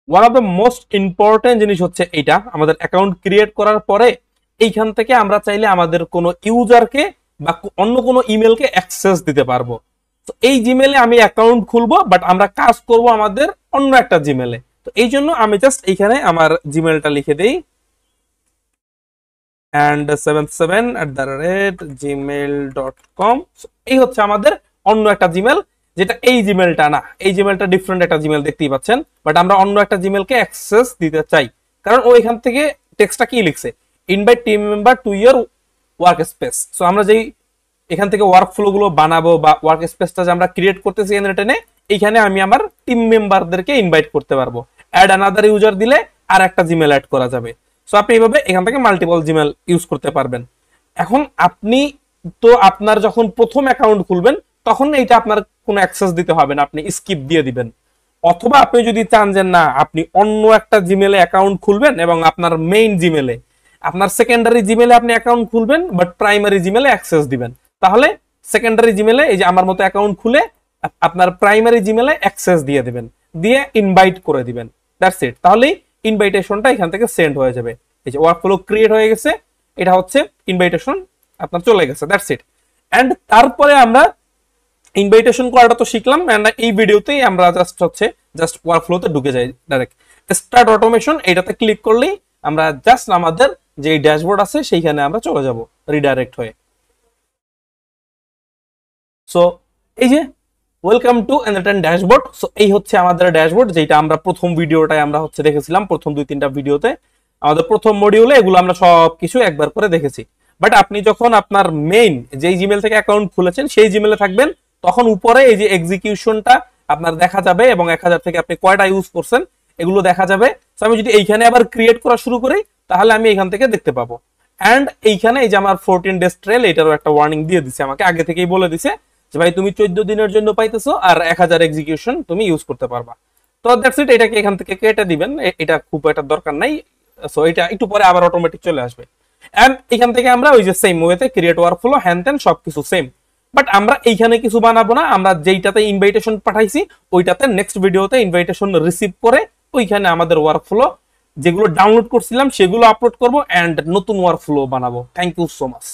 One of the most important জিনিস হচ্ছে এইটা, আমাদের অ্যাকাউন্ট ক্রিয়েট করার পরে এইখান থেকে আমরা চাইলে আমাদের কোনো ইউজারকে বা অন্য কোনো ইমেলকে অ্যাক্সেস দিতে পারবো। তো এই জিমেলে আমি অ্যাকাউন্ট খুলবো, বাট আমরা কাজ করব আমাদের অন্য একটা জিমেলে। তো এই জন্য আমি জাস্ট এইখানে আমার জিমেলটা লিখে দিই, and77@gmail.com। এই হচ্ছে আমাদের অন্য একটা জিমেল, যেটা এই জিমেলটা না, এই জিমেলটা ডিফারেন্ট একটা জিমেল দেখতেই পাচ্ছেন, বাট আমরা অন্য একটা জিমেলকে অ্যাক্সেস দিতে চাই। কারণ ও এখান থেকে টেক্সটটা কি লিখছে, invite team member to your work space. So আমরা যেই এখান থেকে ওয়ার্ক ফ্লো গুলো বানাবো বা ওয়ার্ক স্পেসটা যে আমরা ক্রিয়েট করতেছি এনরেটেনে, এইখানে আমি আমার টিম মেম্বারদেরকে ইনভাইট করতে পারবো। অ্যাড আনাদার ইউজার দিলে আর একটা জিমেল অ্যাড করা যাবে। সো আপনি এইভাবে এখান থেকে মাল্টিপল জিমেল ইউজ করতে পারবেন। এখন আপনি তো আপনার যখন প্রথম অ্যাকাউন্ট খুলবেন তখন এইটা আপনার কোনো অ্যাক্সেস দিতে হবে না, আপনি স্কিপ দিয়ে দিবেন। অথবা আপনি যদি চান যে না আপনি অন্য একটা জিমেলে অ্যাকাউন্ট খুলবেন এবং আপনার মেইন জিমেলে, আপনার সেকেন্ডারি জিমেলে আপনি অ্যাকাউন্ট খুলবেন বাট প্রাইমারি জিমেলে অ্যাক্সেস দিবেন, তাহলে সেকেন্ডারি জিমেলে এই যে আমার মতো অ্যাকাউন্ট খুলে আপনার প্রাইমারি জিমেলে অ্যাক্সেস দিয়ে দিবেন, দিয়ে ইনভাইট করে দিবেন। That's it. তাহলেই ইনভাইটেশনটা এখান থেকে সেন্ড হয়ে যাবে। এই যে ওয়ার্কফ্লো ক্রিয়েট হয়ে গেছে, এটা হচ্ছে ইনভাইটেশন আপনার চলে গেছে। That's it. এন্ড তারপরে আমরা ইনভাইটেশন করাটা তো শিখলাম, এন্ড এই ভিডিওতেই আমরা জাস্ট ওয়ার্কফ্লোতে ঢুকে যাই ডাইরেক্ট। স্টার্ট অটোমেশন এটাতে ক্লিক করলেই আমরা জাস্ট আমাদের যে ড্যাশবোর্ড আছে সেইখানে আমরা চলে যাব রিডাইরেক্ট হয়ে। সো এই যে ওয়েলকাম টু এনরেটেন ড্যাশবোর্ড। সো এই হচ্ছে আমাদের ড্যাশবোর্ড, যেটা আমরা প্রথম ভিডিওটায় আমরা হচ্ছে দেখেছিলাম, প্রথম 2-3টা ভিডিওতে আমাদের প্রথম মডিউলে এগুলো আমরা সবকিছু একবার করে দেখেছি। বাট আপনি যখন আপনার মেইন যেই জিমেল থেকে অ্যাকাউন্ট খুলেছেন সেই জিমেলে থাকবেন, তখন উপরে এই যে এক্সিকিউশনটা আপনার দেখা যাবে এবং 1000 থেকে আপনি কয়টা ইউজ করছেন এগুলো দেখা যাবে। সো আমি যদি এইখানে আবার ক্রিয়েট করা শুরু করি তাহলে আমি এখান থেকে দেখতে পাবো। অ্যান্ড এইখানে এই যে আমার 14 ডেজ ট্রেল, এটারও একটা ওয়ার্নিং দিয়ে দিছে, আমাকে আগে থেকেই বলে দিছে যে ভাই তুমি 14 দিনের জন্য পাইতেছো আর 1000 এক্সিকিউশন তুমি ইউজ করতে পারবা। তো দ্যাটস ইট, এটাকে এখান থেকে কেটে দিবেন, এটা খুব একটা দরকার নাই। সো এটা একটু পরে আবার অটোমেটিক চলে আসবে। এন্ড এখান থেকে আমরা ওই যে সেম ওয়েতে ক্রিয়েট ওয়ার্কফ্লো হ্যান ত্যান সবকিছু সেম, বাট আমরা এইখানে কিছু বানাবো না। আমরা যেইটাতে ইনভাইটেশন পাঠাইছি ওইটাতে নেক্সট ভিডিওতে ইনভাইটেশন রিসিভ করে ওইখানে আমাদের ওয়ার্কফ্লো যেগুলো ডাউনলোড করছিলাম সেগুলো আপলোড করবো এন্ড নতুন ওয়ার্কফ্লো বানাবো। Thank you so much.